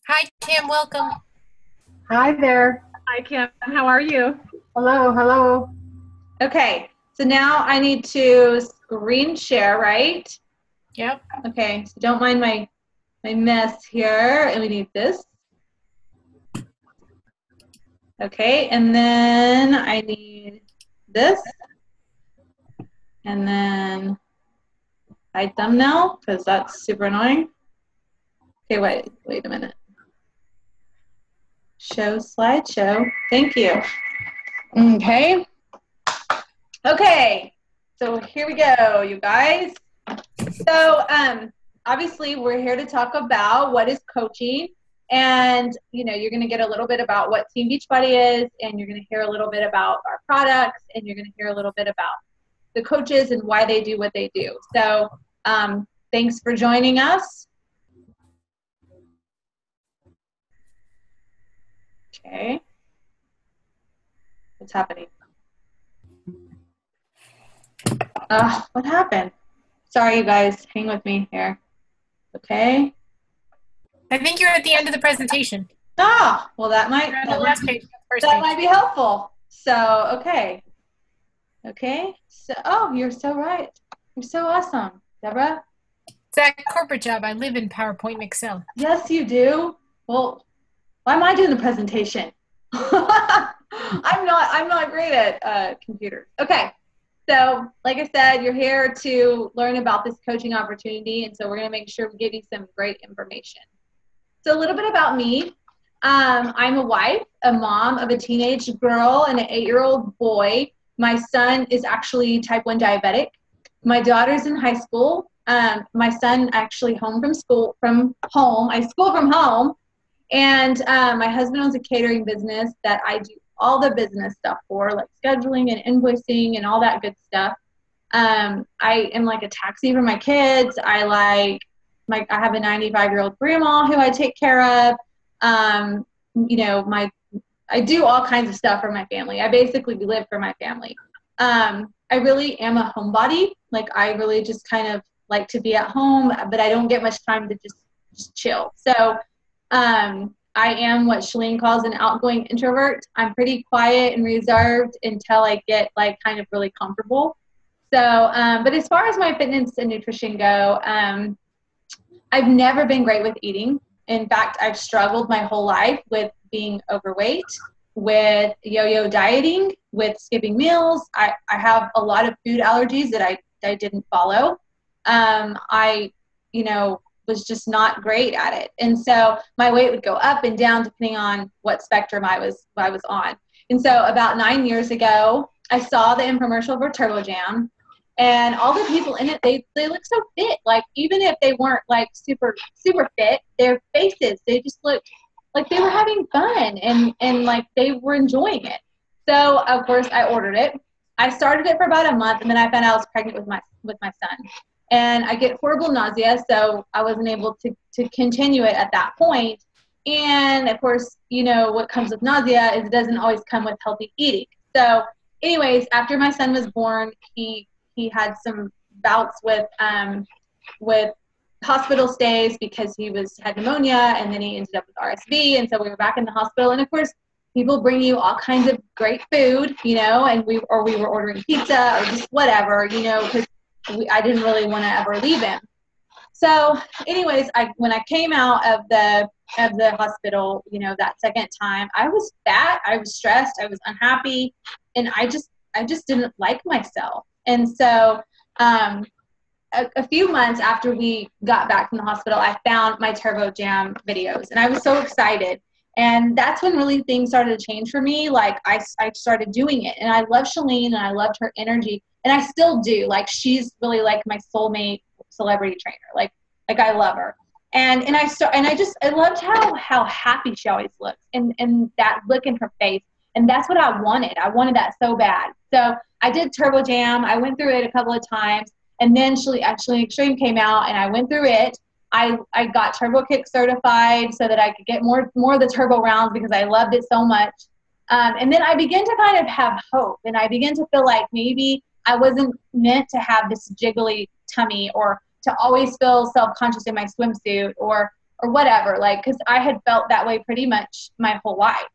Hi, Kim. Welcome. Hi there. Hi, Kim. How are you? Hello, hello. Okay, so now I need to screen share, right? Yep. Okay, so don't mind my mess here, and we need this. Okay, and then I need this, and then hide thumbnail, because that's super annoying. Okay, wait a minute. Show slideshow. Thank you. Okay. Okay, so here we go, you guys. So obviously we're here to talk about what is coaching, and you're going to get a little bit about what Team Beachbody is, and you're going to hear a little bit about our products, and you're going to hear a little bit about the coaches and why they do what they do. So thanks for joining us. Okay, what's happening? What happened? Sorry, you guys, hang with me here. Okay. I think you're at the end of the presentation. Well, that might You're on the last page, first that page. might be helpful. So, okay. So, you're so right. You're so awesome, Deborah. It's that corporate job. I live in PowerPoint and Excel. Yes, you do. Well, why am I doing the presentation? I'm not great at computers. Okay. So, like I said, you're here to learn about this coaching opportunity, and so we're going to make sure we give you some great information. So, a little bit about me. I'm a wife, a mom of a teenage girl and an 8-year-old boy. My son is actually type 1 diabetic. My daughter's in high school. My son actually I school from home. And my husband owns a catering business that I do all the business stuff for, like scheduling and invoicing and all that good stuff. I am like a taxi for my kids. I have a 95-year-old grandma who I take care of. I do all kinds of stuff for my family. I basically live for my family. I really am a homebody. Like, I really just kind of like to be at home, but I don't get much time to just chill. So I am what Shalene calls an outgoing introvert. I'm pretty quiet and reserved until I get like kind of really comfortable. So, but as far as my fitness and nutrition go, I've never been great with eating. In fact, I've struggled my whole life with being overweight, with yo-yo dieting, with skipping meals. I have a lot of food allergies that I didn't follow. I was just not great at it. And so my weight would go up and down depending on what spectrum I was on. And so about 9 years ago, I saw the infomercial for Turbo Jam, and all the people in it, they look so fit. Like, even if they weren't like super, super fit, their faces, they just looked like they were having fun and like they were enjoying it. So of course I ordered it. I started it for about a month, and then I found out I was pregnant with my son. And I get horrible nausea, so I wasn't able to continue it at that point. And of course, what comes with nausea is it doesn't always come with healthy eating. So anyways, after my son was born, he had some bouts with hospital stays because he had pneumonia, and then he ended up with RSV. And so we were back in the hospital. And of course, people bring you all kinds of great food, and we were ordering pizza or just whatever, because I didn't really want to ever leave him. So anyways, when I came out of the hospital, that second time, I was fat, I was stressed, I was unhappy, and I just didn't like myself. And so a few months after we got back from the hospital, I found my Turbo Jam videos, and I was so excited. And that's when really things started to change for me. Like, I started doing it, and I love Shalene, and I loved her energy, and I still do. Like, she's really like my soulmate celebrity trainer. Like I love her. And I loved how happy she always looks, and that look in her face. And that's what I wanted. I wanted that so bad. So I did Turbo Jam. I went through it a couple of times, and then Shalene Extreme came out, and I went through it. I got Turbo Kick certified so that I could get more of the turbo rounds because I loved it so much. And then I began to kind of have hope, and I began to feel like maybe I wasn't meant to have this jiggly tummy, or to always feel self-conscious in my swimsuit, or or whatever, like, because I had felt that way pretty much my whole life.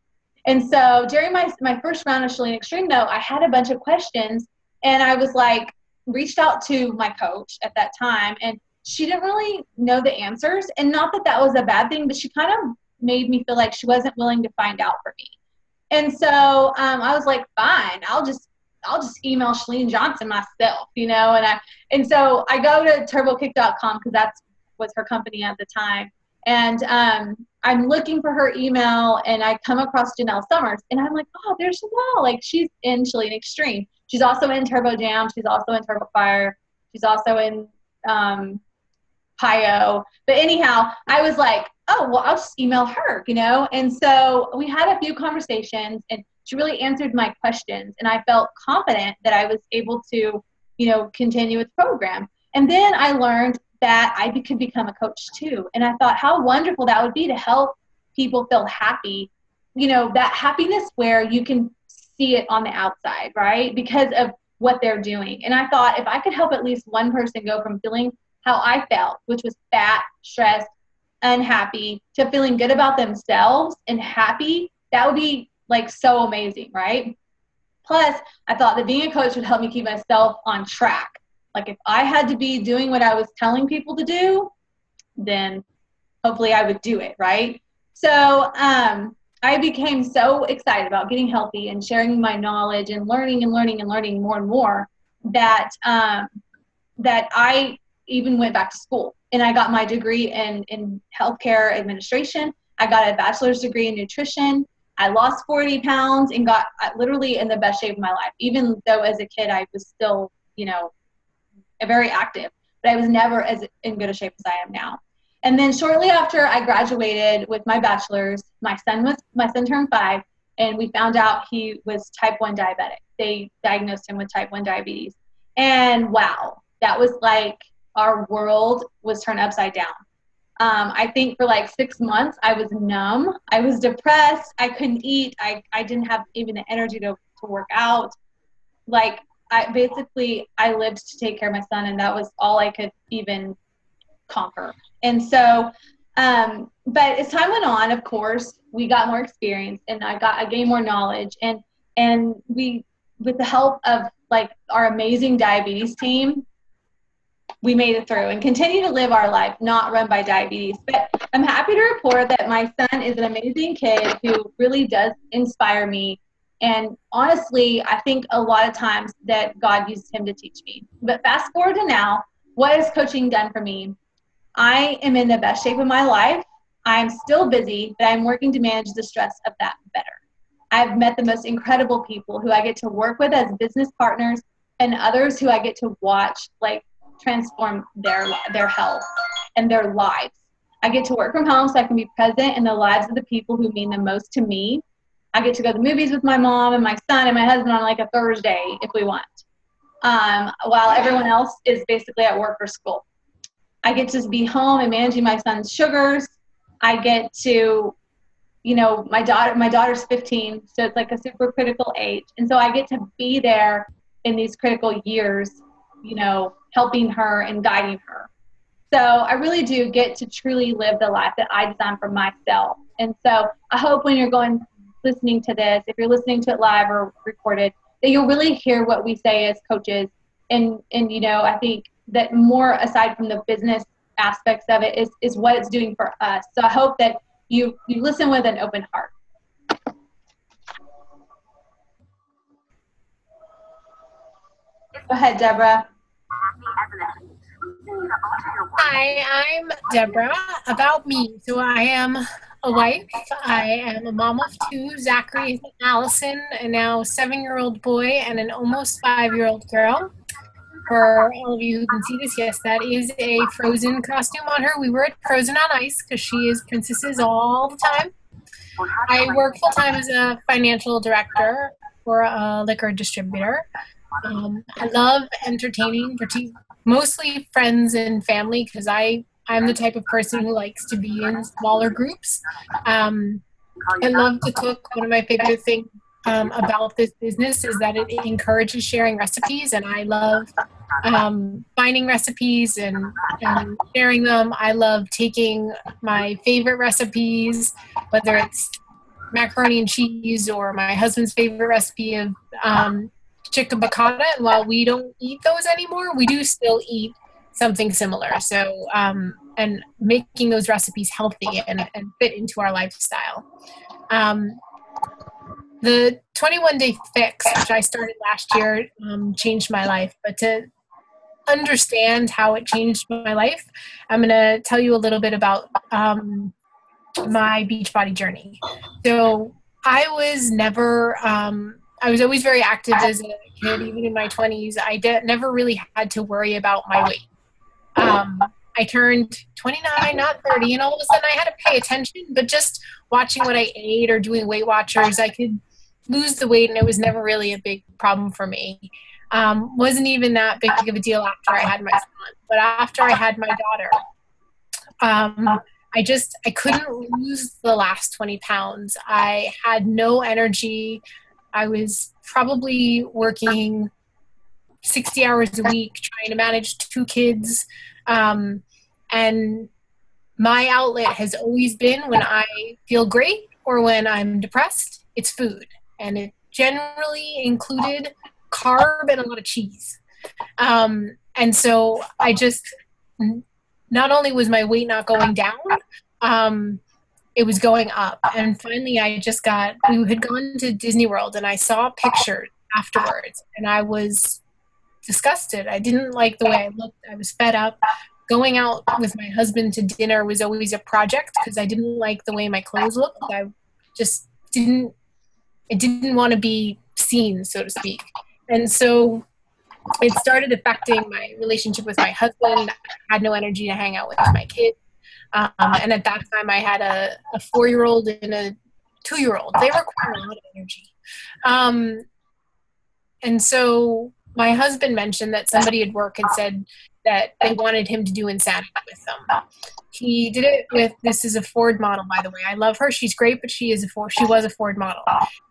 And so during my first round of Chalene Extreme, though, I had a bunch of questions, and I was like, reached out to my coach at that time, and she didn't really know the answers. And not that that was a bad thing, but she kind of made me feel like she wasn't willing to find out for me. And so I was like, fine, I'll just email Chalene Johnson myself, you know. And so I go to turbokick.com because that was her company at the time. And I'm looking for her email, and I come across Janelle Summers, and I'm like, oh, there's Janelle. Like, she's in Chalene Extreme. She's also in Turbo Jam. She's also in Turbo Fire. She's also in Pio. But anyhow, I was like, oh, well, I'll just email her, you know. And so we had a few conversations, and she really answered my questions, and I felt confident that I was able to, you know, continue with the program. And then I learned that I could become a coach too. And I thought how wonderful that would be to help people feel happy, you know, that happiness where you can see it on the outside, right? Because of what they're doing. And I thought if I could help at least one person go from feeling how I felt, which was fat, stressed, unhappy, to feeling good about themselves and happy, that would be like so amazing, right? Plus, I thought that being a coach would help me keep myself on track. Like, if I had to be doing what I was telling people to do, then hopefully I would do it, right? So I became so excited about getting healthy and sharing my knowledge and learning more and more that that I even went back to school, and I got my degree in healthcare administration. I got a bachelor's degree in nutrition. I lost 40 pounds and got literally in the best shape of my life, even though as a kid I was still, you know, very active, but I was never as in good a shape as I am now. And then shortly after I graduated with my bachelor's, my son turned 5, and we found out he was type 1 diabetic. They diagnosed him with type 1 diabetes. And wow, that was like our world was turned upside down. I think for like 6 months, I was numb. I was depressed. I couldn't eat. I didn't have even the energy to work out. Like, I lived to take care of my son, and that was all I could even conquer. And so, but as time went on, of course, we got more experience, and I gained more knowledge, and we, with the help of like our amazing diabetes team, we made it through and continue to live our life not run by diabetes. But I'm happy to report that my son is an amazing kid who really does inspire me. And honestly, I think a lot of times that God used him to teach me. But fast forward to now, what has coaching done for me? I am in the best shape of my life. I'm still busy, but I'm working to manage the stress of that better. I've met the most incredible people who I get to work with as business partners, and others who I get to watch like transform their health and their lives. I get to work from home so I can be present in the lives of the people who mean the most to me. I get to go to the movies with my mom and my son and my husband on like a Thursday if we want, while everyone else is basically at work or school. I get to be home and managing my son's sugars. I get to, you know, my daughter's 15, so it's like a super critical age. And so I get to be there in these critical years, you know, helping her and guiding her. So I really do get to truly live the life that I designed for myself. And so I hope when you're listening to this, if you're listening to it live or recorded, that you'll really hear what we say as coaches. And you know, I think that more aside from the business aspects of it is what it's doing for us. So I hope that you listen with an open heart. Go ahead, Deborah. Hi, I'm Deborah. About me. So I am a wife. I am a mom of 2, Zachary and Allison, a now 7-year-old boy and an almost 5-year-old girl. For all of you who can see this, yes, that is a Frozen costume on her. We were at Frozen on Ice because she is princesses all the time. I work full-time as a financial director for a liquor distributor. I love entertaining, mostly friends and family, because I'm the type of person who likes to be in smaller groups. I love to cook. One of my favorite things about this business is that it encourages sharing recipes, and I love finding recipes and sharing them. I love taking my favorite recipes, whether it's macaroni and cheese or my husband's favorite recipe of chicken piccata. And while we don't eat those anymore, we do still eat something similar. So, and making those recipes healthy and fit into our lifestyle. The 21-day fix, which I started last year, changed my life. But to understand how it changed my life, I'm going to tell you a little bit about my Beachbody journey. So I was never, I was always very active as a kid, even in my 20s. I never really had to worry about my weight. I turned 29, not 30, and all of a sudden I had to pay attention, but just watching what I ate or doing Weight Watchers, I could lose the weight, and it was never really a big problem for me. Wasn't even that big of a deal after I had my son. But after I had my daughter, I couldn't lose the last 20 pounds. I had no energy. I was probably working 60 hours a week trying to manage 2 kids. And my outlet has always been when I feel great or when I'm depressed, it's food. And it generally included carb and a lot of cheese. And so I just, not only was my weight not going down, it was going up. And finally we had gone to Disney World and I saw pictures afterwards and I was disgusted. I didn't like the way I looked. I was fed up. Going out with my husband to dinner was always a project because I didn't like the way my clothes looked. I just didn't want to be seen, so to speak. And so it started affecting my relationship with my husband. I had no energy to hang out with my kids. And at that time I had a 4-year-old and a 2-year-old. They require a lot of energy. And so my husband mentioned that somebody at work had said that they wanted him to do Insanity with them. He did it with, this is a Ford model, by the way. I love her. She's great, but she was a Ford model.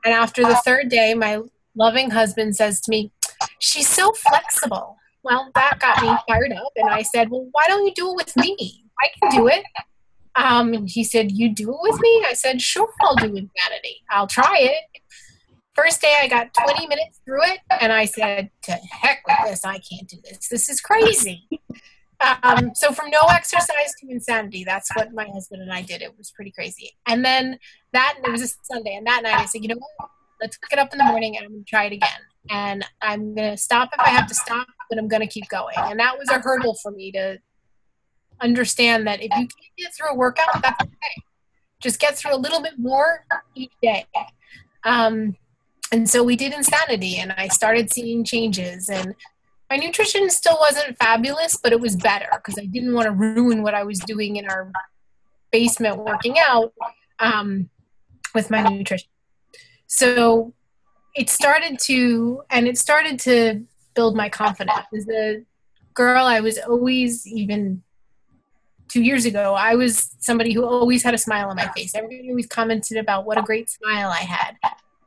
And after the 3rd day, my loving husband says to me, "She's so flexible." Well, that got me fired up. And I said, "Well, why don't you do it with me? I can do it." And he said, "You do it with me?" I said, "Sure, I'll do Insanity. I'll try it." First day I got 20 minutes through it and I said, "To heck with this, I can't do this. This is crazy." So from no exercise to Insanity, that's what my husband and I did. It was pretty crazy. And then it was a Sunday, and that night I said, "You know what, let's get up in the morning and I'm going to try it again. And I'm going to stop if I have to stop, but I'm going to keep going." And that was a hurdle for me to understand that if you can't get through a workout, that's okay. Just get through a little bit more each day. And so we did Insanity and I started seeing changes, and my nutrition still wasn't fabulous, but it was better because I didn't want to ruin what I was doing in our basement working out with my nutrition. So it started to build my confidence. As a girl, I was always, even 2 years ago, I was somebody who always had a smile on my face. Everybody always commented about what a great smile I had.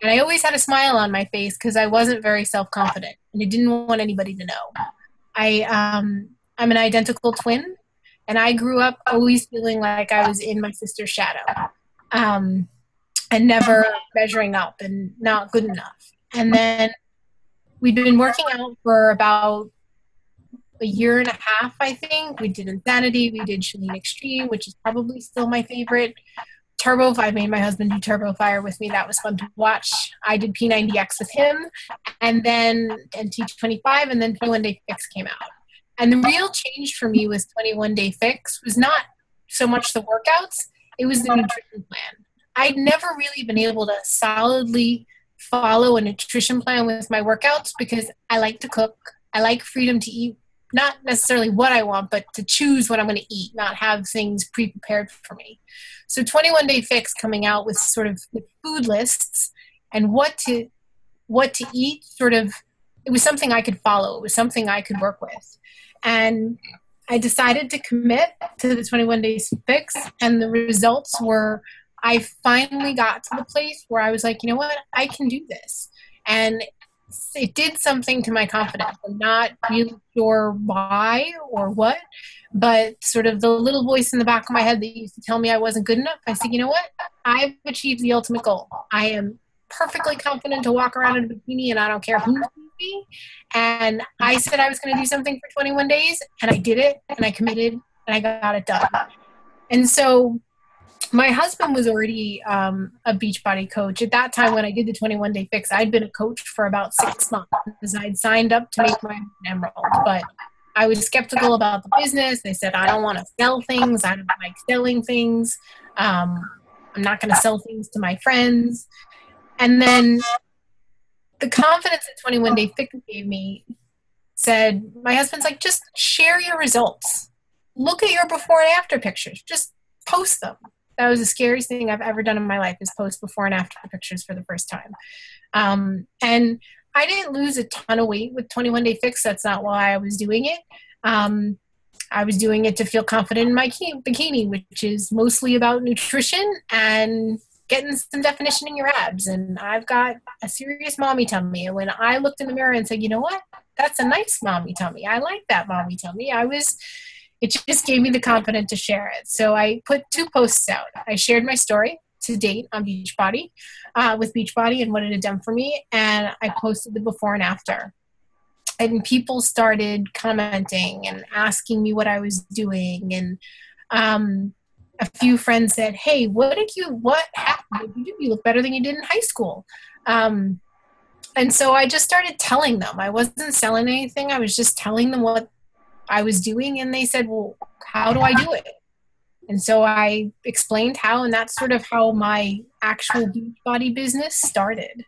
And I always had a smile on my face because I wasn't very self-confident and I didn't want anybody to know. I'm an identical twin, and I grew up always feeling like I was in my sister's shadow, and never measuring up and not good enough. And then we'd been working out for about a year and a half, I think. We did Insanity, we did Chalene Extreme, which is probably still my favorite. I made my husband do Turbo Fire with me. That was fun to watch. I did P90X with him, and then T25, and then 21-Day Fix came out. And the real change for me with 21-Day Fix was not so much the workouts, it was the nutrition plan. I'd never really been able to solidly follow a nutrition plan with my workouts because I like to cook. I like freedom to eat, not necessarily what I want, but to choose what I'm going to eat, not have things pre-prepared for me. So 21-Day Fix coming out with sort of with food lists and what to eat, it was something I could follow. It was something I could work with. And I decided to commit to the 21-Day Fix, and the results were I finally got to the place where I was like, you know what, I can do this. And it did something to my confidence. I'm not really sure why or what, but sort of the little voice in the back of my head that used to tell me I wasn't good enough, I said, you know what? I've achieved the ultimate goal. I am perfectly confident to walk around in a bikini, and I don't care who sees me. And I said I was going to do something for 21 days, and I did it, and I committed, and I got it done. And so my husband was already a Beachbody coach. At that time, when I did the 21-day fix, I'd been a coach for about 6 months because I'd signed up to make my own emerald. But I was skeptical about the business. I said, I don't want to sell things. I don't like selling things. I'm not going to sell things to my friends. And then the confidence that 21-day fix gave me said, my husband's like, just share your results. Look at your before and after pictures. Just post them. That was the scariest thing I've ever done in my life, is post before and after pictures for the first time. And I didn't lose a ton of weight with 21-day fix. That's not why I was doing it. I was doing it to feel confident in my bikini, which is mostly about nutrition and getting some definition in your abs. And I've got a serious mommy tummy. And when I looked in the mirror and said, you know what? That's a nice mommy tummy. I like that mommy tummy. It just gave me the confidence to share it. So I put 2 posts out. I shared my story to date on Beachbody, with Beachbody and what it had done for me. And I posted the before and after. And people started commenting and asking me what I was doing. And a few friends said, hey, what happened? What did you do? You look better than you did in high school. And so I just started telling them. I wasn't selling anything. I was just telling them what I was doing, and they said, well, how do I do it? And so I explained how, and that's sort of how my actual Beachbody business started.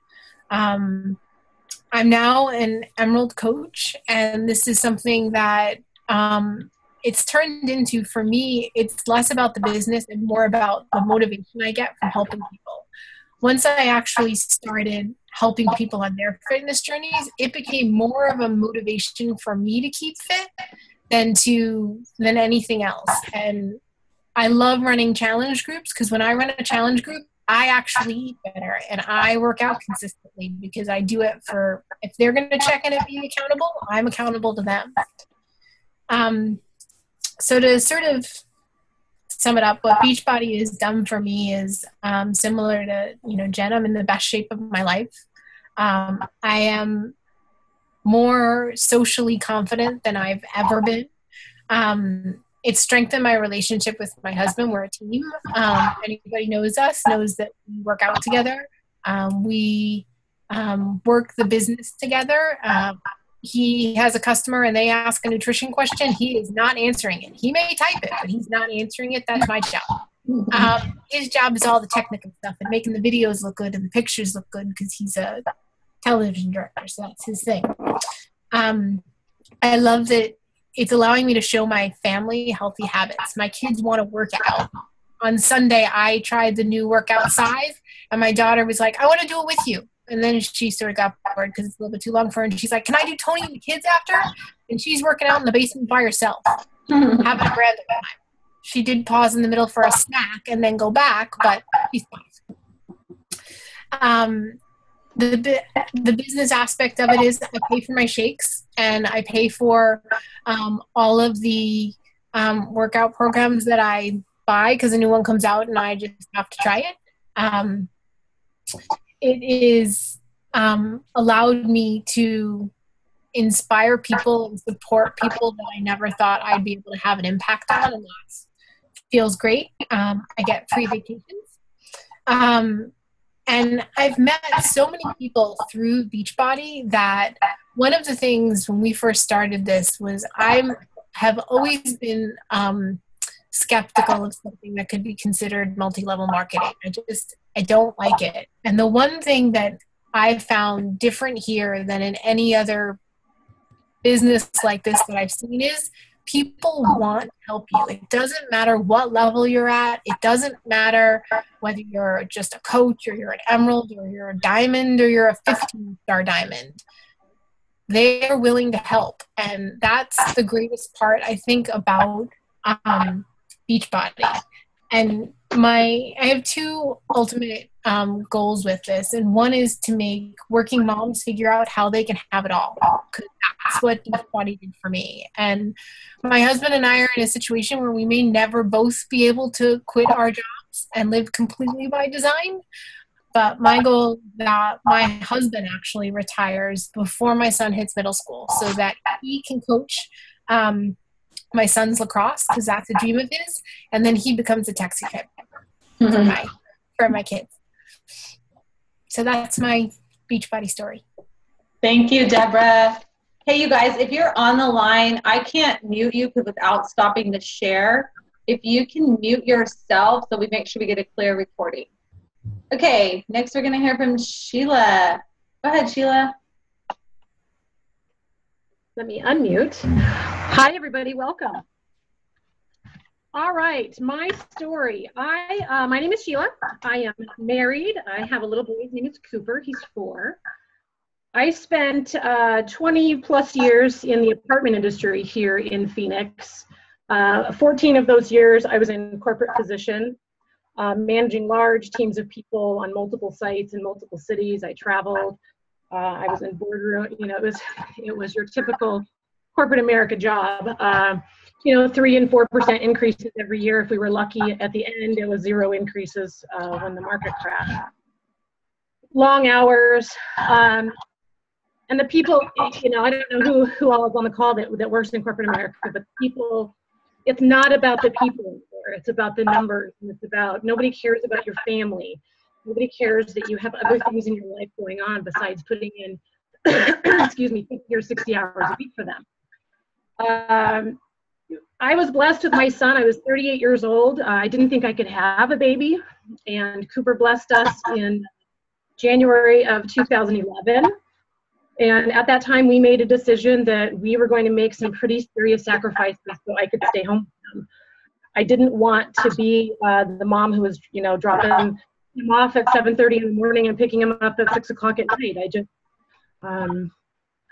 I'm now an Emerald coach, and this is something that it's turned into, for me, it's less about the business and more about the motivation I get from helping people. Once I actually started helping people on their fitness journeys, it became more of a motivation for me to keep fit than anything else. And I love running challenge groups, because when I run a challenge group, I actually eat better and I work out consistently, because I do it for, if they're going to check in and be accountable, I'm accountable to them. So to sort of sum it up, what Beachbody has done for me is similar to, Jen, I'm in the best shape of my life. I am more socially confident than I've ever been. It strengthened my relationship with my husband. We're a team. Anybody knows us knows that we work out together. We work the business together. He has a customer and they ask a nutrition question. He is not answering it. He may type it, but he's not answering it. That's my job. His job is all the technical stuff and making the videos look good and the pictures look good, because he's a television director, so that's his thing. I love that it's allowing me to show my family healthy habits. My kids want to work out. On Sunday, I tried the new workout size, and my daughter was like, I want to do it with you. And then she sort of got bored because it's a little bit too long for her. And she's like, can I do Tony and the kids after? And she's working out in the basement by herself, having a grand old time. She did pause in the middle for a snack and then go back, but she's fine. The business aspect of it is I pay for my shakes, and I pay for all of the workout programs that I buy, because a new one comes out and I just have to try it. It is allowed me to inspire people and support people that I never thought I'd be able to have an impact on, and that feels great. I get free vacations. And I've met so many people through Beachbody that one of the things when we first started this was I have always been skeptical of something that could be considered multi-level marketing. I don't like it. And the one thing that I've found different here than in any other business like this that I've seen is people want to help you. It doesn't matter what level you're at. It doesn't matter whether you're just a coach or you're an emerald or you're a diamond or you're a 15-star diamond. They're willing to help. And that's the greatest part, I think, about Beachbody. And I have two ultimate goals with this, and one is to make working moms figure out how they can have it all, because that's what Beachbody did for me. And my husband and I are in a situation where we may never both be able to quit our jobs and live completely by design. But my goal is that my husband actually retires before my son hits middle school, so that he can coach my son's lacrosse, because that's a dream of his, and then he becomes a taxi cab for my kids. So that's my Beachbody story. Thank you, Deborah. Hey, you guys, if you're on the line, I can't mute you without stopping to share. If you can mute yourself so we make sure we get a clear recording. Okay, next we're going to hear from Sheila. Go ahead, Sheila. Let me unmute. Hi, everybody. Welcome. All right, my story. My name is Sheila. I am married. I have a little boy. His name is Cooper. He's 4. I spent 20 plus years in the apartment industry here in Phoenix. 14 of those years I was in corporate position, managing large teams of people on multiple sites in multiple cities. I traveled. I was in boardroom. You know, it was your typical corporate America job. 3 and 4% increases every year. If we were lucky, at the end, it was 0 increases when the market crashed. Long hours. And the people, I don't know who all is on the call that works in corporate America, but people, it's not about the people anymore. It's about the numbers. And it's about, nobody cares about your family. Nobody cares that you have other things in your life going on besides putting in, 50 or 60 hours a week for them. I was blessed with my son. I was 38 years old. I didn't think I could have a baby. And Cooper blessed us in January of 2011. And at that time, we made a decision that we were going to make some pretty serious sacrifices so I could stay home with him. I didn't want to be the mom who was, dropping him off at 7:30 in the morning and picking him up at 6 o'clock at night.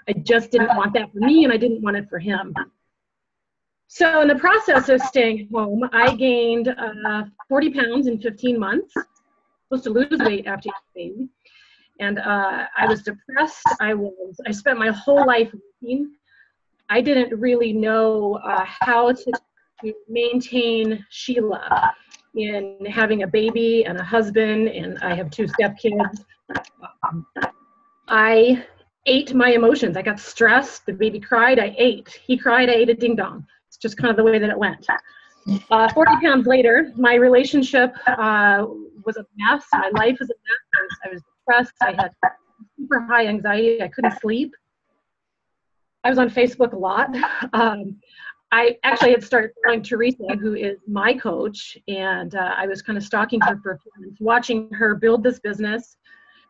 I just didn't want that for me, and I didn't want it for him. So in the process of staying home, I gained 40 pounds in 15 months. Supposed to lose weight after you have a baby. And I was depressed. I spent my whole life working. I didn't really know how to maintain Sheila in having a baby and a husband, and I have 2 stepkids. I ate my emotions. I got stressed. The baby cried. I ate. He cried. I ate a ding dong. It's just kind of the way that it went. 40 pounds later, my relationship was a mess. My life was a mess. I was depressed. I had super high anxiety. I couldn't sleep. I was on Facebook a lot. I actually had started following Teresa, who is my coach, and I was kind of stalking her for a few months, watching her build this business,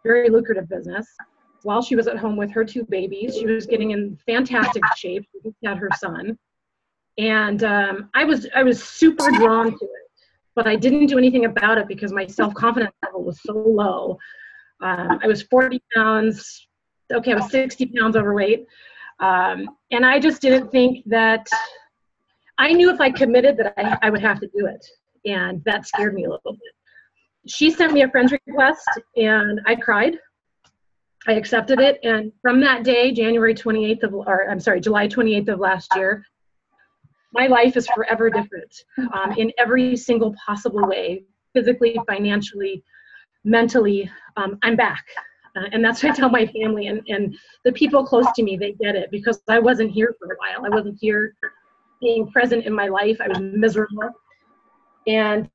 very lucrative business. While she was at home with her 2 babies, she was getting in fantastic shape. She just had her son. And I was super drawn to it, but I didn't do anything about it because my self-confidence level was so low. I was 40 pounds, okay, I was 60 pounds overweight. And I just didn't think that, I knew if I committed that I would have to do it. And that scared me a little bit. She sent me a friend's request and I cried. I accepted it. And from that day, July 28th of last year, my life is forever different in every single possible way, physically, financially, mentally. I'm back. And that's what I tell my family and the people close to me, they get it because I wasn't here for a while. I wasn't here being present in my life. I was miserable. And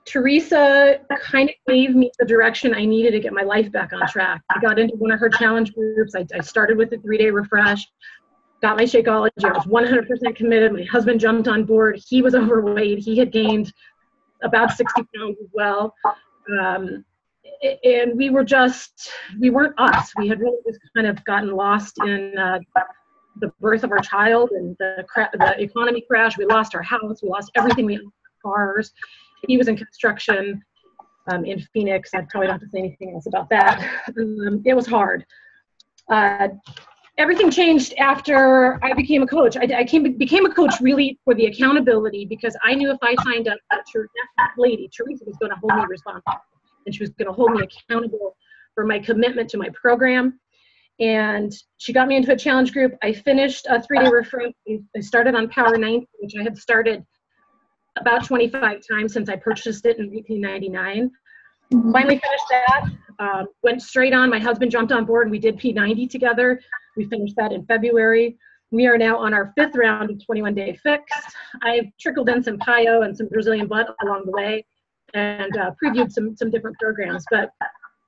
Teresa kind of gave me the direction I needed to get my life back on track. I got into one of her challenge groups. I started with the 3-day refresh. Got my Shakeology. I was 100% committed. My husband jumped on board. He was overweight. He had gained about 60 pounds as well. And we weren't us. We had really just kind of gotten lost in the birth of our child and the economy crash. We lost our house. We lost everything. We owned cars. He was in construction in Phoenix. I probably don't have to say anything else about that. It was hard. everything changed after I became a coach. I became a coach really for the accountability, because I knew if I signed up, that lady, Teresa, was going to hold me responsible, and she was going to hold me accountable for my commitment to my program. And she got me into a challenge group. I finished a 3-day refresh. I started on Power 90, which I had started about 25 times since I purchased it in 1999. Finally finished that, went straight on. My husband jumped on board and we did P90 together. We finished that in February. We are now on our 5th round of 21-day fix. I've trickled in some PIO and some Brazilian butt along the way, and previewed some different programs. But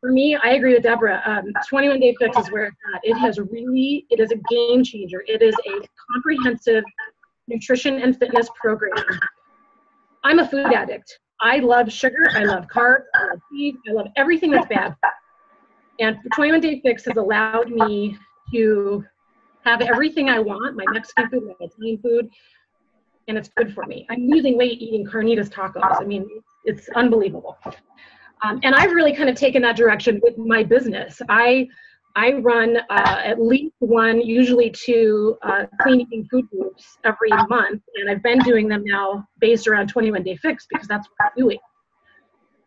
for me, I agree with Deborah. 21-day fix is where it's at. It is a game changer. It is a comprehensive nutrition and fitness program. I'm a food addict. I love sugar, I love carbs, I love cheese, I love everything that's bad. And 21-day fix has allowed me to have everything I want, my Mexican food, my Italian food, and it's good for me. I'm losing weight eating carnitas tacos. I mean, it's unbelievable. And I've really kind of taken that direction with my business. I run at least 1, usually 2 clean eating food groups every month, and I've been doing them now based around 21-day fix, because that's what I'm doing.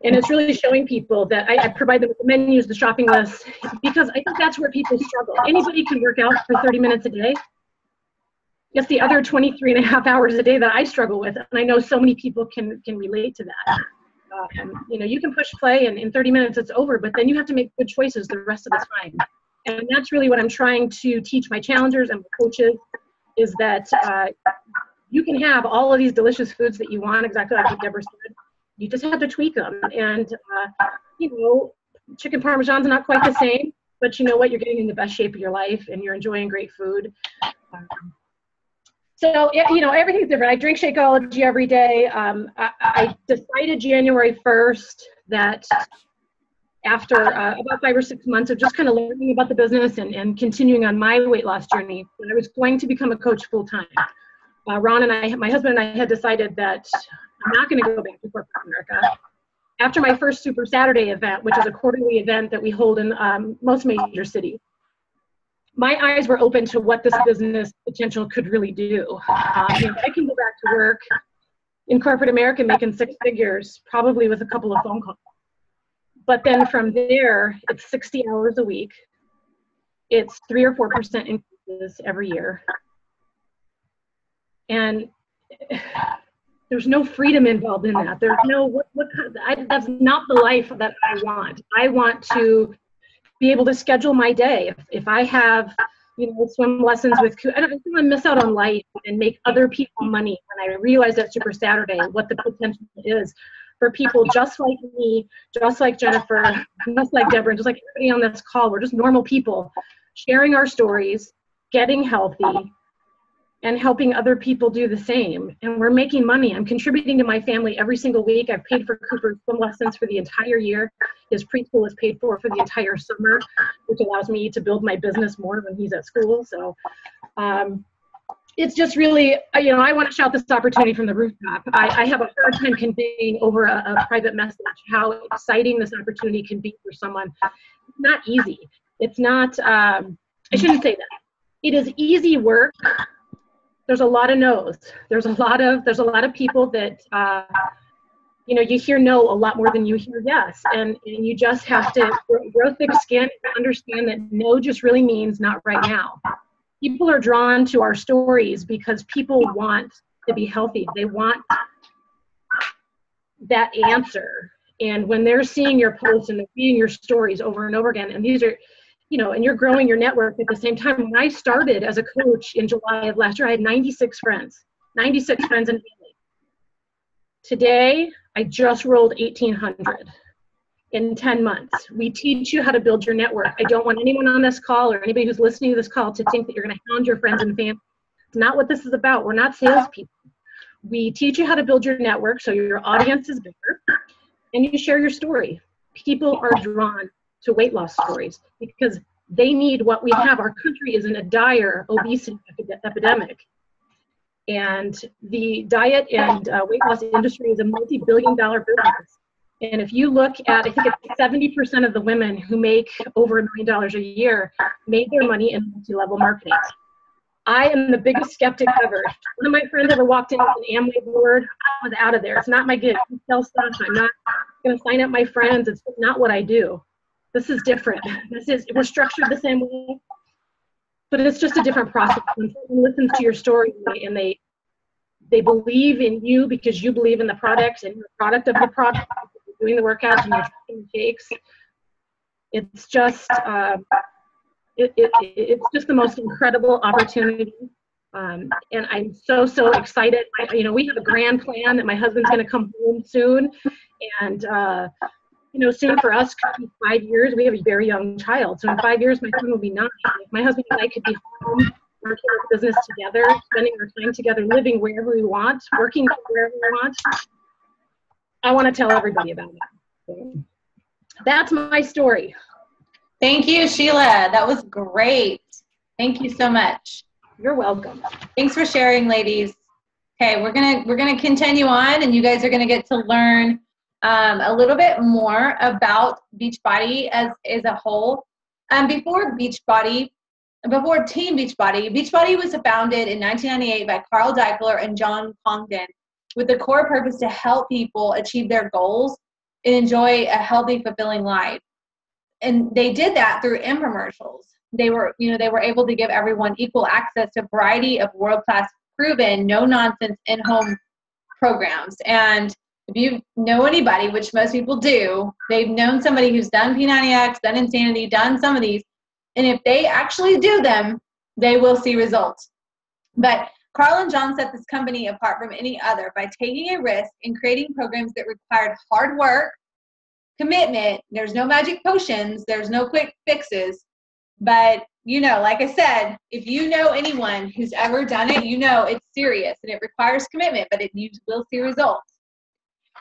And it's really showing people that I provide them with the menus, the shopping lists, because I think that's where people struggle. Anybody can work out for 30 minutes a day. It's the other 23 and a half hours a day that I struggle with, and I know so many people can relate to that. You know, you can push play and in 30 minutes it's over, but then you have to make good choices the rest of the time. And that's really what I'm trying to teach my challengers and my coaches, is that you can have all of these delicious foods that you want, exactly like Deborah said. You just have to tweak them. And, you know, chicken Parmesan's not quite the same, but you know what? You're getting in the best shape of your life and you're enjoying great food. So, you know, everything's different. I drink Shakeology every day. I decided January 1st that after about 5 or 6 months of just kind of learning about the business and continuing on my weight loss journey, I was going to become a coach full time. Ron and I, my husband and I, had decided that I'm not going to go back to corporate America. After my first Super Saturday event, which is a quarterly event that we hold in most major cities, my eyes were open to what this business potential could really do. You know, I can go back to work in corporate America making 6 figures, probably with a couple of phone calls. But then from there, it's 60 hours a week. It's 3 or 4% increases every year. And there's no freedom involved in that. There's no, that's not the life that I want. I want to be able to schedule my day. If I have, you know, swim lessons with, I don't want to miss out on life and make other people money. And I realized that Super Saturday, what the potential is for people just like me, just like Jennifer, just like Deborah, and just like everybody on this call. We're just normal people sharing our stories, getting healthy, and helping other people do the same. And we're making money. I'm contributing to my family every single week. I've paid for Cooper's swim lessons for the entire year. His preschool is paid for the entire summer, which allows me to build my business more when he's at school. So it's just really, you know, I want to shout this opportunity from the rooftop. I have a hard time conveying over a private message how exciting this opportunity can be for someone. It's not easy. It's not, I shouldn't say that. It is easy work. There's a lot of no's. There's a lot of people that, you know, you hear no a lot more than you hear yes. And you just have to grow thick skin and understand that no just really means not right now. People are drawn to our stories because people want to be healthy. They want that answer. And when they're seeing your posts and they're reading your stories over and over again, and these are, you know, and you're growing your network at the same time. When I started as a coach in July of last year, I had 96 friends and family. Today, I just rolled 1,800 in 10 months. We teach you how to build your network. I don't want anyone on this call or anybody who's listening to this call to think that you're going to hound your friends and family. It's not what this is about. We're not salespeople. We teach you how to build your network so your audience is bigger, and you share your story. People are drawn to weight loss stories because they need what we have. Our country is in a dire obesity epidemic. And the diet and weight loss industry is a multi-billion-dollar business. And if you look at, I think it's 70% of the women who make over $1 million a year made their money in multi-level marketing. I am the biggest skeptic ever. One of my friends ever walked in with an Amway board. I was out of there. It's not my gig. I sell stuff. I'm not going to sign up my friends. It's not what I do. This is different. We're structured the same way, but it's just a different process. When someone listens to your story and they believe in you because you believe in the product and you're a product of the product, you're doing the workouts and you're taking the shakes, it's just it's just the most incredible opportunity. And I'm so excited. We have a grand plan that my husband's going to come home soon. And, soon for us, could be 5 years. We have a very young child. So in 5 years, my son will be 9. If my husband and I could be home, working our business together, spending our time together, living wherever we want, working wherever we want. I want to tell everybody about it. So that's my story. Thank you, Sheila. That was great. Thank you so much. You're welcome. Thanks for sharing, ladies. Okay, we're gonna continue on, and you guys are gonna get to learn a little bit more about Beachbody as a whole. Before Team Beachbody, Beachbody was founded in 1998 by Carl Deichler and John Congdon with the core purpose to help people achieve their goals and enjoy a healthy, fulfilling life. And they did that through infomercials. They were able to give everyone equal access to a variety of world-class, proven, no-nonsense, in-home programs. And if you know anybody, which most people do, they've known somebody who's done P90X, done Insanity, done some of these, and if they actually do them, they will see results. But Carl and John set this company apart from any other by taking a risk and creating programs that required hard work, commitment. There's no magic potions. There's no quick fixes. But, like I said, if you know anyone who's ever done it, it's serious and it requires commitment, but you will see results.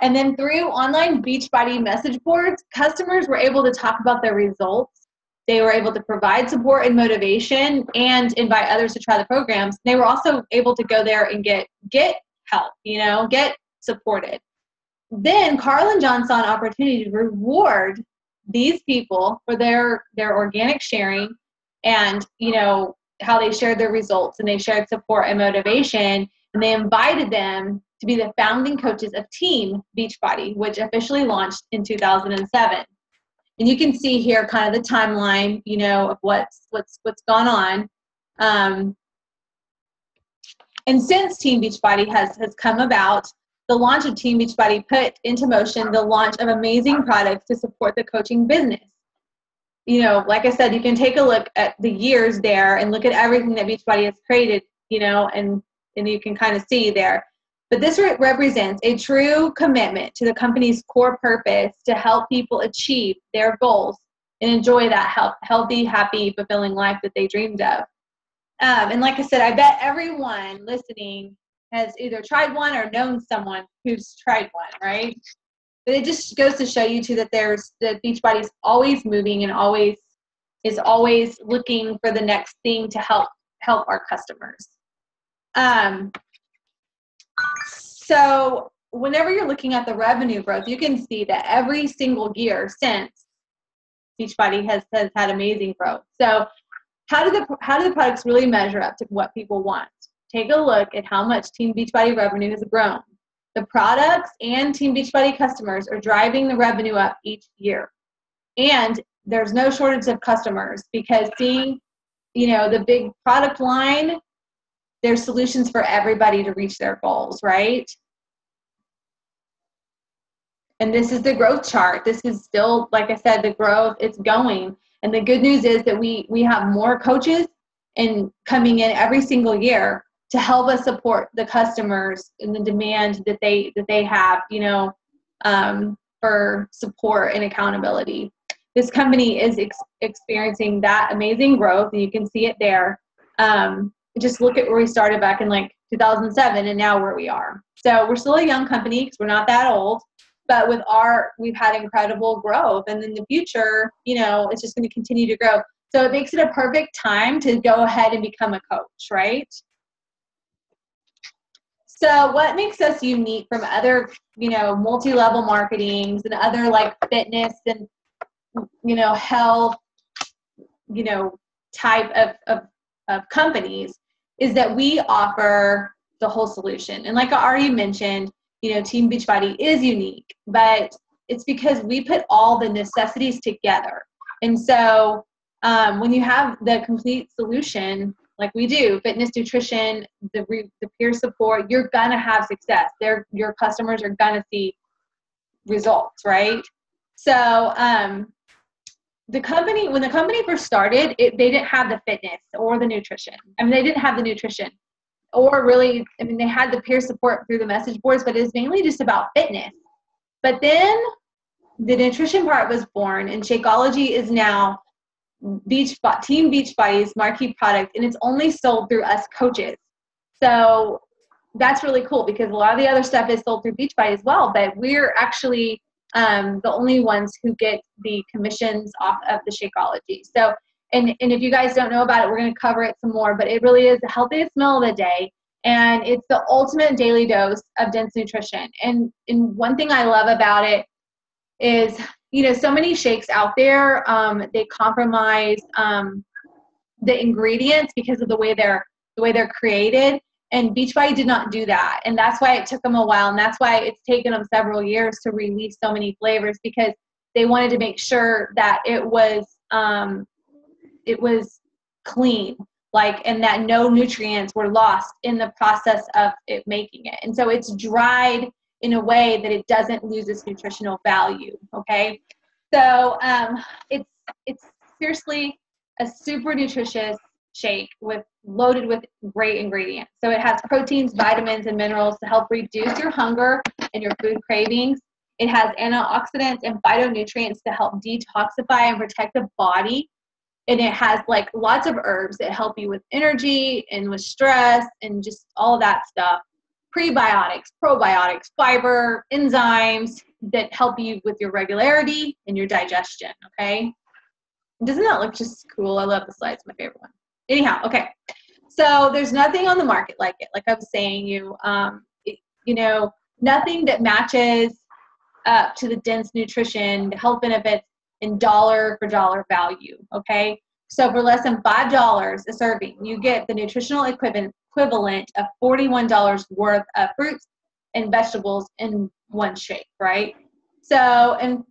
And then through online Beachbody message boards, customers were able to talk about their results. They were able to provide support and motivation and invite others to try the programs. They were also able to go there and get help, get supported. Then Carl and John saw an opportunity to reward these people for their organic sharing and, how they shared their results, and they shared support and motivation, and they invited them to be the founding coaches of Team Beachbody, which officially launched in 2007. And you can see here kind of the timeline, of what's gone on. And since Team Beachbody has come about, the launch of Team Beachbody put into motion the launch of amazing products to support the coaching business. Like I said, you can take a look at the years there and look at everything that Beachbody has created, and you can kind of see there. But this represents a true commitment to the company's core purpose to help people achieve their goals and enjoy that healthy, happy, fulfilling life that they dreamed of. And like I said, I bet everyone listening has either tried one or known someone who's tried one, right? But it just goes to show you too that Beachbody is always moving and always looking for the next thing to help our customers. So whenever you're looking at the revenue growth, you can see that every single year since Beachbody has had amazing growth. So how do the products really measure up to what people want? Take a look at how much Team Beachbody revenue has grown. The products and Team Beachbody customers are driving the revenue up each year. And there's no shortage of customers because seeing, the big product line, there's solutions for everybody to reach their goals, right? And this is the growth chart. This is still, like I said, the growth, it's going. And the good news is that we have more coaches and coming in every single year to help us support the customers and the demand that they have, for support and accountability. This company is experiencing that amazing growth, and you can see it there. Just look at where we started back in 2007 and now where we are. So we're still a young company because we're not that old, but we've had incredible growth, and in the future, it's just going to continue to grow. So it makes it a perfect time to go ahead and become a coach, right? So what makes us unique from other, multi-level marketings and other like fitness and, health, type of companies is that we offer the whole solution. And like I already mentioned, Team Beachbody is unique, but it's because we put all the necessities together. And so when you have the complete solution, like we do, fitness, nutrition, the peer support, you're going to have success. Your customers are going to see results, right? So when the company first started, they didn't have the fitness or the nutrition. They didn't have the nutrition or really, they had the peer support through the message boards, but it was mainly just about fitness. But then the nutrition part was born, and Shakeology is now Team Beachbody's marquee product, and it's only sold through us coaches. So that's really cool because a lot of the other stuff is sold through Beachbody as well, but we're actually the only ones who get the commissions off of the Shakeology. So, and if you guys don't know about it, we're going to cover it some more, but it really is the healthiest meal of the day, and it's the ultimate daily dose of dense nutrition. And one thing I love about it is, so many shakes out there, they compromise the ingredients because of the way they're created. And Beachbody did not do that. And that's why it took them a while. And that's why it's taken them several years to release so many flavors, because they wanted to make sure that it was clean, and that no nutrients were lost in the process of it making it. And so it's dried in a way that it doesn't lose its nutritional value. Okay. So it's seriously a super nutritious shake loaded with great ingredients. So it has proteins, vitamins, and minerals to help reduce your hunger and your food cravings. It has antioxidants and phytonutrients to help detoxify and protect the body. And it has lots of herbs that help you with energy and with stress and just all that stuff. Prebiotics, probiotics, fiber, enzymes that help you with your regularity and your digestion, okay? Doesn't that look just cool? I love the slides, my favorite one. Anyhow, okay. So there's nothing on the market like it. Like I was saying, nothing that matches up to the dense nutrition, the health benefits, and dollar for dollar value, okay? So for less than $5 a serving, you get the nutritional equivalent of $41 worth of fruits and vegetables in one shake, right? So, and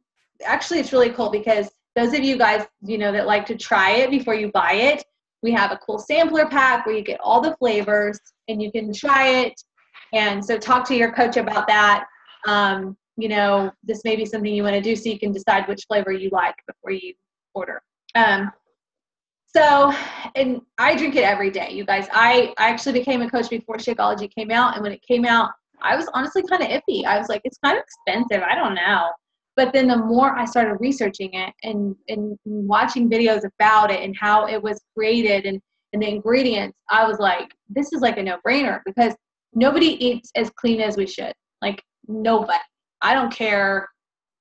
actually it's really cool because those of you guys, that like to try it before you buy it, we have a cool sampler pack where you get all the flavors and you can try it. And so talk to your coach about that. This may be something you want to do so you can decide which flavor you like before you order. And I drink it every day, you guys. I actually became a coach before Shakeology came out. And when it came out, I was honestly kind of iffy. I was like, it's kind of expensive. I don't know. But then the more I started researching it and watching videos about it and how it was created and the ingredients, I was like, this is like a no-brainer because nobody eats as clean as we should. Like nobody. I don't care,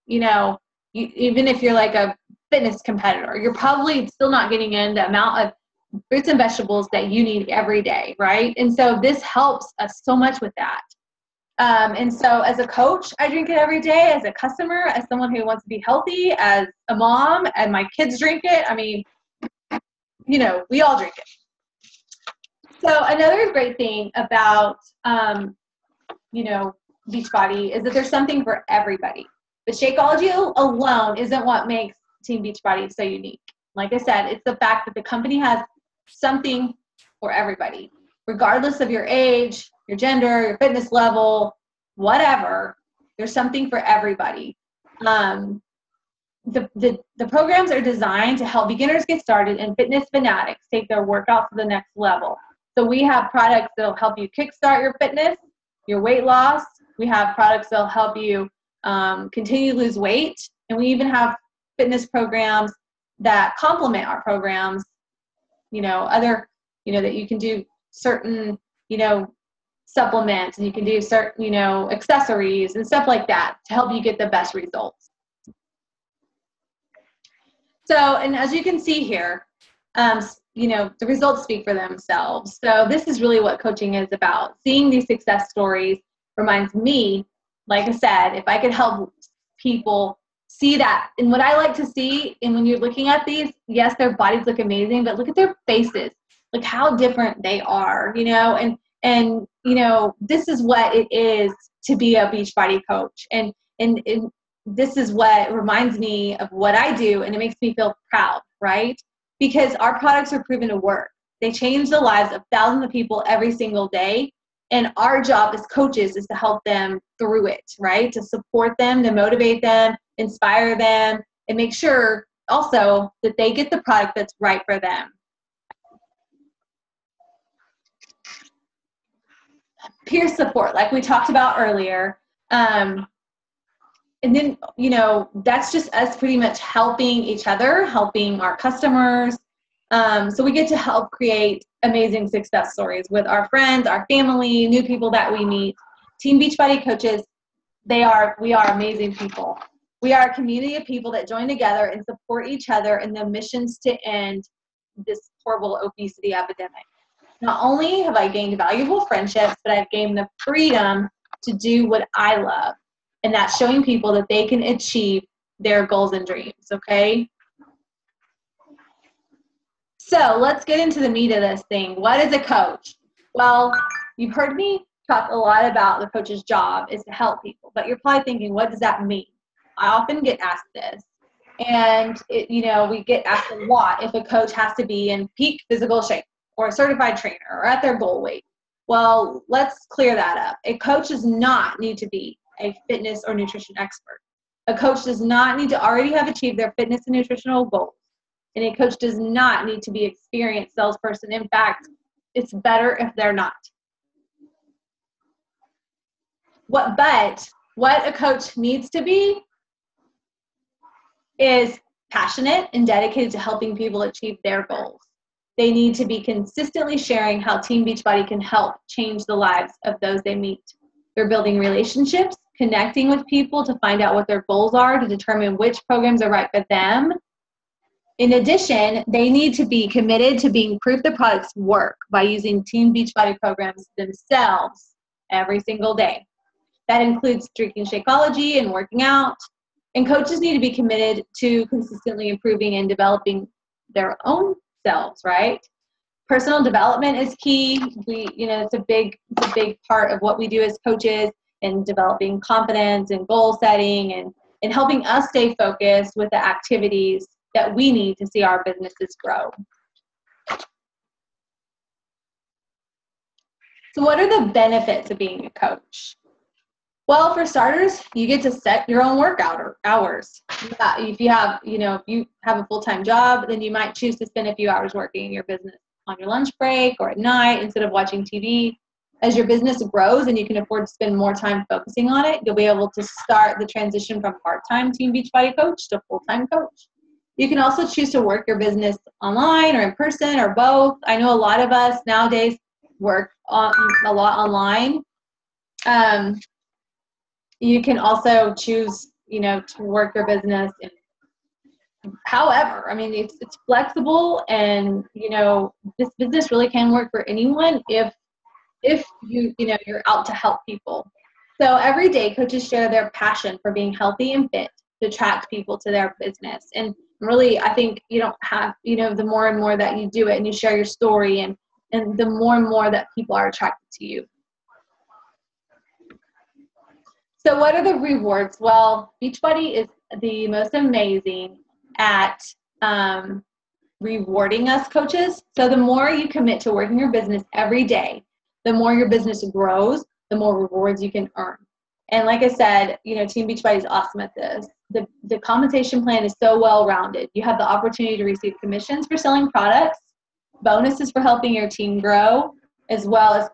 even if you're like a fitness competitor, you're probably still not getting in the amount of fruits and vegetables that you need every day, right? And so this helps us so much with that. And so as a coach, I drink it every day. As a customer, as someone who wants to be healthy, as a mom, and my kids drink it. I mean, we all drink it. So another great thing about, Beachbody is that there's something for everybody. But Shakeology alone isn't what makes Team Beachbody so unique. Like I said, it's the fact that the company has something for everybody, regardless of your age, your gender, your fitness level, whatever. There's something for everybody. The programs are designed to help beginners get started and fitness fanatics take their workout to the next level. So we have products that will help you kickstart your fitness, your weight loss. We have products that will help you continue to lose weight. And we even have fitness programs that complement our programs, that you can do certain, supplements, and you can do certain, accessories and stuff like that to help you get the best results. So, and as you can see here, the results speak for themselves. So this is really what coaching is about. Seeing these success stories reminds me, like I said, if I could help people see that. And what I like to see, and when you're looking at these, yes, their bodies look amazing, but look at their faces. Look how different they are, and this is what it is to be a Beachbody coach. And this is what reminds me of what I do, and it makes me feel proud, right? Because our products are proven to work. They change the lives of thousands of people every single day. And our job as coaches is to help them through it, right? To support them, to motivate them, inspire them, and make sure also that they get the product that's right for them. Peer support, like we talked about earlier. And then, that's just us pretty much helping each other, helping our customers. So we get to help create amazing success stories with our friends, our family, new people that we meet. Team Beachbody coaches, we are amazing people. We are a community of people that join together and support each other in the missions to end this horrible obesity epidemic. Not only have I gained valuable friendships, but I've gained the freedom to do what I love. And that's showing people that they can achieve their goals and dreams, okay? So let's get into the meat of this thing. What is a coach? Well, you've heard me talk a lot about the coach's job is to help people, but you're probably thinking, what does that mean? I often get asked this. And, we get asked a lot if a coach has to be in peak physical shape or a certified trainer or at their goal weight. Well, let's clear that up. A coach does not need to be a fitness or nutrition expert. A coach does not need to already have achieved their fitness and nutritional goals. And a coach does not need to be an experienced salesperson. In fact, it's better if they're not. What a coach needs to be is passionate and dedicated to helping people achieve their goals. They need to be consistently sharing how Team Beachbody can help change the lives of those they meet. They're building relationships, connecting with people to find out what their goals are, to determine which programs are right for them. In addition, they need to be committed to being proof the products work by using Team Beachbody programs themselves every single day. That includes drinking Shakeology and working out. And coaches need to be committed to consistently improving and developing their own selves, right? Personal development is key. It's a big part of what we do as coaches, in developing confidence and goal setting and helping us stay focused with the activities that we need to see our businesses grow. So what are the benefits of being a coach? Well, for starters, you get to set your own workout hours. If you have a full-time job, then you might choose to spend a few hours working in your business on your lunch break or at night instead of watching TV. As your business grows and you can afford to spend more time focusing on it, you'll be able to start the transition from part-time Team Beachbody coach to full-time coach. You can also choose to work your business online or in person or both. I know a lot of us nowadays work a lot online. You can also choose, to work your business. However, it's flexible, and this business really can work for anyone if you're out to help people. So every day, coaches share their passion for being healthy and fit to attract people to their business. And really, I think you don't have, the more and more that you do it and you share your story, and the more and more that people are attracted to you. So what are the rewards? Well, Beachbody is the most amazing at rewarding us coaches. So the more you commit to working your business every day, the more your business grows, the more rewards you can earn. And like I said, Team Beachbody is awesome at this. The compensation plan is so well-rounded. You have the opportunity to receive commissions for selling products, bonuses for helping your team grow, as well as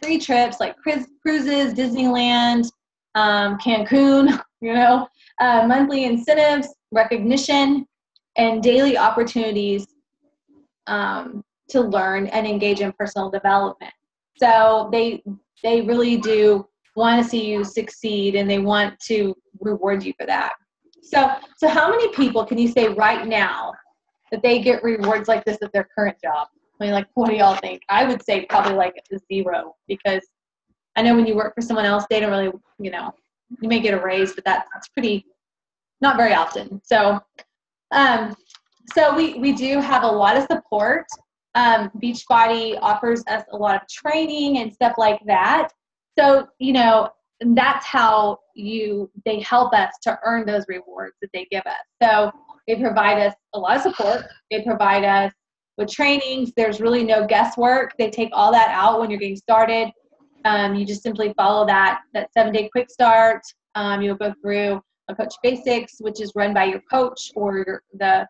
free trips like cruises, Disneyland, Cancun, monthly incentives, recognition, and daily opportunities to learn and engage in personal development. So they really do want to see you succeed, and they want to reward you for that. So how many people can you say right now that they get rewards like this at their current job? I mean, like, what do y'all think? I would say probably like a 0, because I know when you work for someone else, they don't really, you know, you may get a raise, but that's pretty, not very often. So, we do have a lot of support. Beachbody offers us a lot of training and stuff like that. So, you know, that's how they help us to earn those rewards that they give us. So they provide us a lot of support. They provide us with trainings. There's really no guesswork. They take all that out when you're getting started. You just simply follow that 7-day quick start. You'll go through a Coach Basics, which is run by your coach or the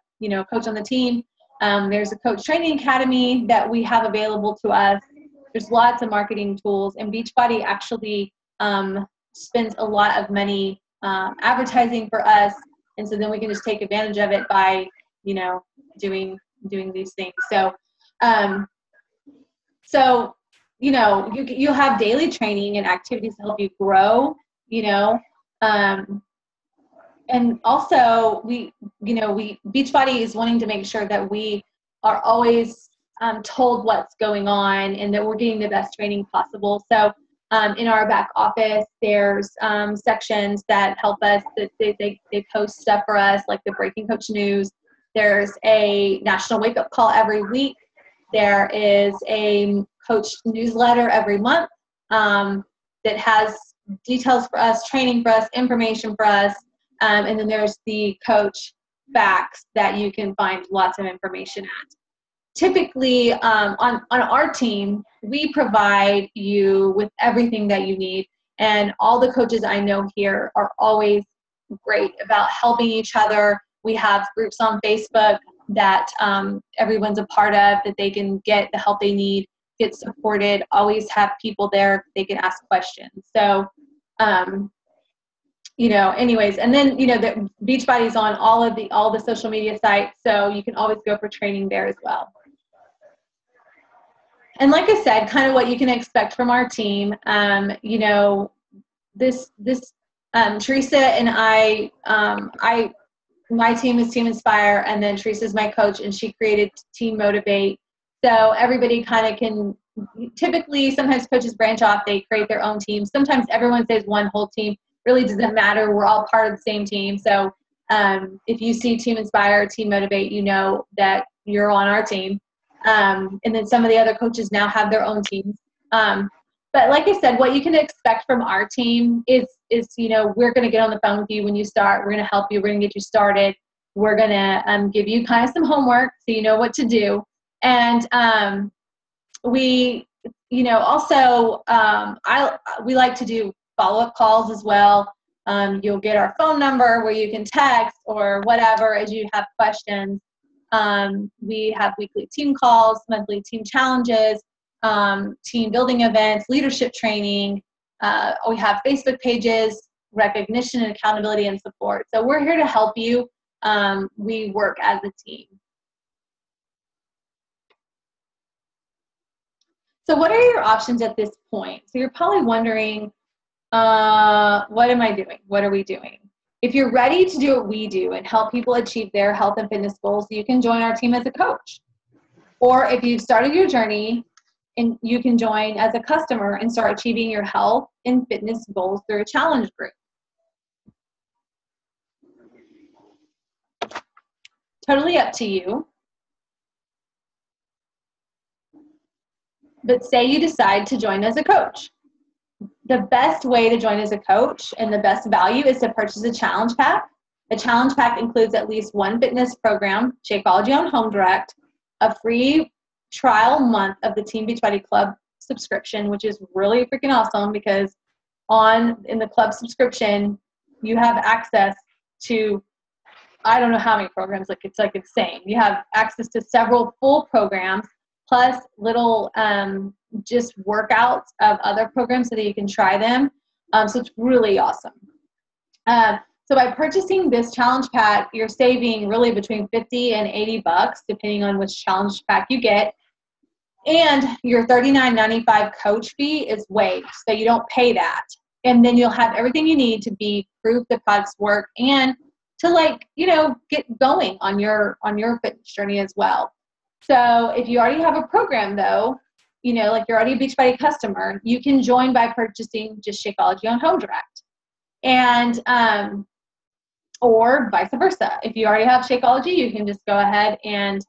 coach on the team. There's a Coach Training Academy that we have available to us. There's lots of marketing tools, and Beachbody actually spends a lot of money advertising for us, and so then we can just take advantage of it by doing these things. So you'll have daily training and activities to help you grow, and also Beachbody is wanting to make sure that we are always told what's going on and that we're getting the best training possible. So in our back office, there's sections that help us, that they post stuff for us, like the Breaking Coach News. There's a national wake-up call every week. There is a coach newsletter every month that has details for us, training for us, information for us. And then there's the coach facts that you can find lots of information at. Typically, on our team, we provide you with everything that you need. And all the coaches I know here are always great about helping each other. We have groups on Facebook that everyone's a part of, that they can get the help they need, get supported, always have people there they can ask questions. So, anyways, and then, the Beachbody's on all the social media sites, so you can always go for training there as well. And like I said, kind of what you can expect from our team, Teresa and I, my team is Team Inspire, and then Teresa's my coach, and she created Team Motivate. So everybody kind of can, typically, sometimes coaches branch off, they create their own team. Sometimes everyone says one whole team. Really doesn't matter. We're all part of the same team. So if you see Team Inspire, Team Motivate, you know that you're on our team. And then some of the other coaches now have their own teams. But like I said, what you can expect from our team is we're going to get on the phone with you when you start. We're going to help you. We're going to get you started. We're going to give you kind of some homework so you know what to do. And we like to do follow-up calls as well. You'll get our phone number where you can text or whatever as you have questions. We have weekly team calls, monthly team challenges, team building events, leadership training. We have Facebook pages, recognition and accountability and support. So we're here to help you. We work as a team. So what are your options at this point? So you're probably wondering, what am I doing? What are we doing? If you're ready to do what we do and help people achieve their health and fitness goals, you can join our team as a coach. Or if you've started your journey, and you can join as a customer and start achieving your health and fitness goals through a challenge group. Totally up to you. But say you decide to join as a coach. The best way to join as a coach and the best value is to purchase a challenge pack. A challenge pack includes at least one fitness program, Shakeology on Home Direct, a free trial month of the Team Beachbody Club subscription, which is really freaking awesome because in the club subscription, you have access to, I don't know how many programs, it's insane. You have access to several full programs plus little just workouts of other programs so that you can try them. So it's really awesome. So by purchasing this challenge pack, you're saving really between $50 and $80, depending on which challenge pack you get. And your $39.95 coach fee is waived, so you don't pay that. And then you'll have everything you need to be proof the products work and to like, you know, get going on your fitness journey as well. So if you already have a program though, you know, like you're already a Beachbody customer, you can join by purchasing just Shakeology on Home Direct. And, or vice versa. If you already have Shakeology, you can just go ahead and,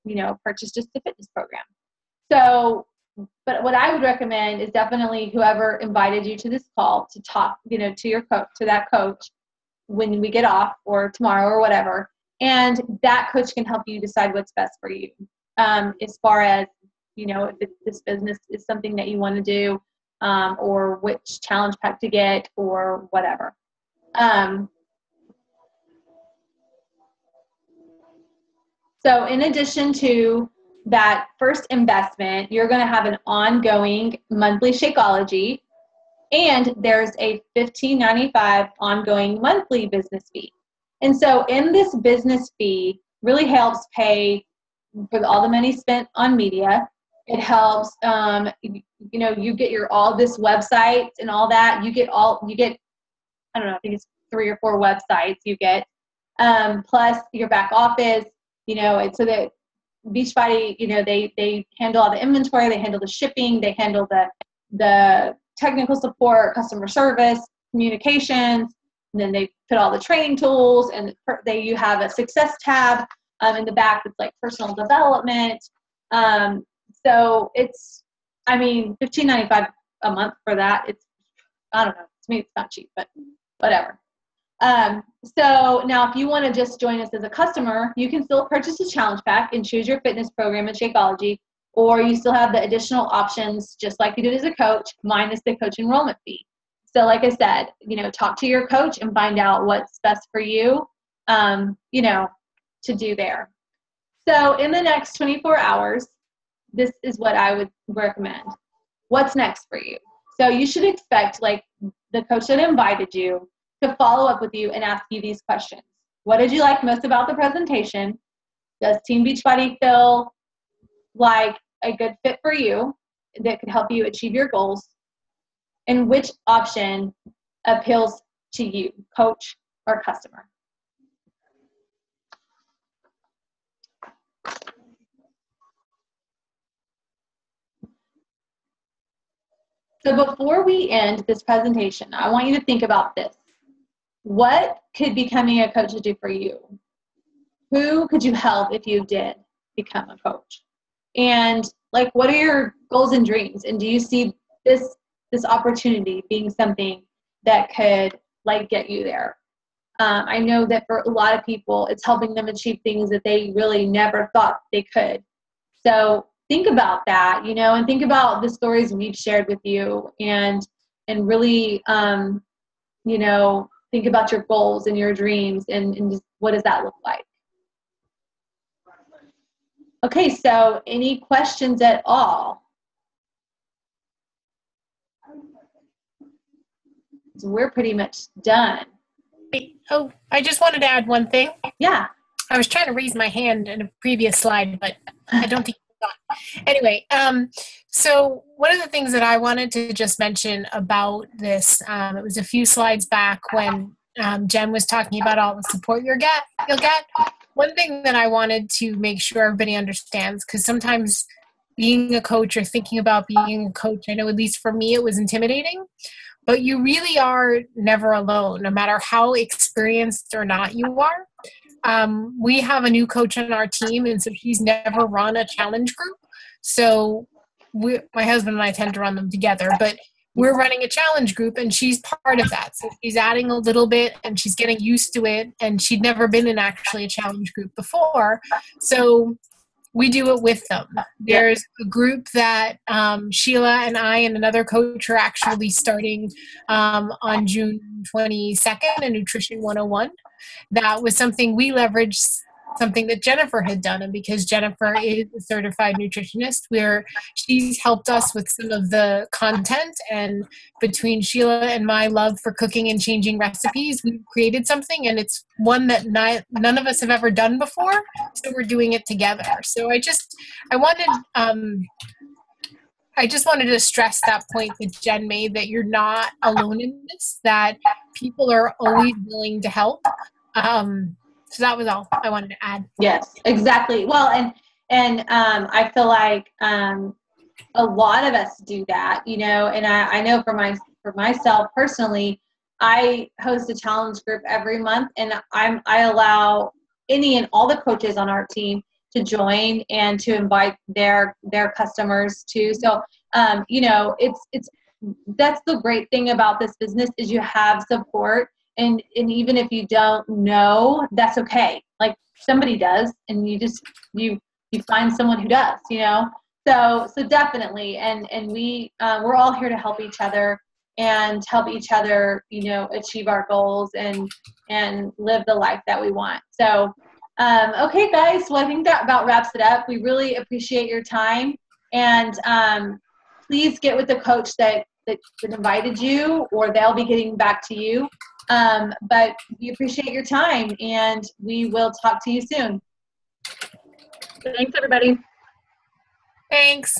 you know, purchase just the fitness program. So, but what I would recommend is definitely whoever invited you to this call to talk, you know, to your coach, to that coach when we get off or tomorrow or whatever. And that coach can help you decide what's best for you. As far as, you know, if this business is something that you want to do, or which challenge pack to get or whatever. So in addition to that first investment, you're going to have an ongoing monthly Shakeology, and there's a $15.95 ongoing monthly business fee. And so in this business fee really helps pay for all the money spent on media. It helps, you know, you get all this websites and all that. You get, I don't know, I think it's 3 or 4 websites you get, plus your back office, you know, and so that Beachbody, you know, they handle all the inventory, they handle the shipping, they handle the technical support, customer service, communications, and then they put all the training tools, and you have a success tab in the back that's like personal development. So it's, I mean, $15.95 a month for that. It's, I don't know, to me it's not cheap, but whatever. So now if you want to just join us as a customer, you can still purchase a challenge pack and choose your fitness program and Shakeology, or you still have the additional options just like you did as a coach, minus the coach enrollment fee. So like I said, you know, talk to your coach and find out what's best for you, you know, to do there. So in the next 24 hours, this is what I would recommend. What's next for you? So you should expect like the coach that invited you to follow up with you and ask you these questions. What did you like most about the presentation? Does Team Beachbody feel like a good fit for you that could help you achieve your goals? And which option appeals to you, coach or customer? So before we end this presentation, I want you to think about this. What could becoming a coach do for you? Who could you help if you did become a coach? And like, what are your goals and dreams? And do you see this opportunity being something that could like get you there? I know that for a lot of people, it's helping them achieve things that they really never thought they could. So think about that, you know, and think about the stories we've shared with you, and really, you know, think about your goals and your dreams, and just what does that look like? Okay, so any questions at all? So we're pretty much done. Oh, I just wanted to add one thing. Yeah. I was trying to raise my hand in a previous slide, but I don't think it's on. Anyway, so one of the things that I wanted to just mention about this, it was a few slides back when Jen was talking about all the support you'll get. One thing that I wanted to make sure everybody understands, because sometimes being a coach or thinking about being a coach, I know at least for me it was intimidating, but you really are never alone, no matter how experienced or not you are. We have a new coach on our team, and so she's never run a challenge group. So my husband and I tend to run them together, but we're running a challenge group, and she's part of that. So she's adding a little bit, and she's getting used to it, and she'd never been in actually a challenge group before. So we do it with them. There's a group that Sheila and I and another coach are actually starting on June 22nd, a Nutrition 101. That was something we leveraged, something that Jennifer had done. And because Jennifer is a certified nutritionist, where she's helped us with some of the content, and between Sheila and my love for cooking and changing recipes, we've created something, and it's one that none of us have ever done before. So we're doing it together. So I wanted I just wanted to stress that point that Jen made, that you're not alone in this, that people are always willing to help. So that was all I wanted to add. Yes, exactly. Well, and I feel like a lot of us do that, you know, and I know for myself personally, I host a challenge group every month, and I allow any and all the coaches on our team to join and to invite their customers too. So you know, it's that's the great thing about this business, is you have support, and even if you don't know, that's okay. Like, somebody does, and you find someone who does, you know. So definitely, and we're all here to help each other and help each other, you know, achieve our goals and live the life that we want. So okay, guys, well, I think that about wraps it up. We really appreciate your time, and please get with the coach that invited you, or they'll be getting back to you. But we appreciate your time, and we will talk to you soon. Thanks, everybody. Thanks.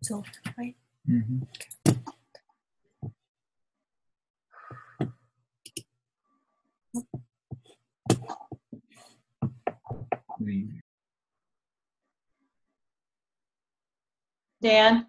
So, right? Dan?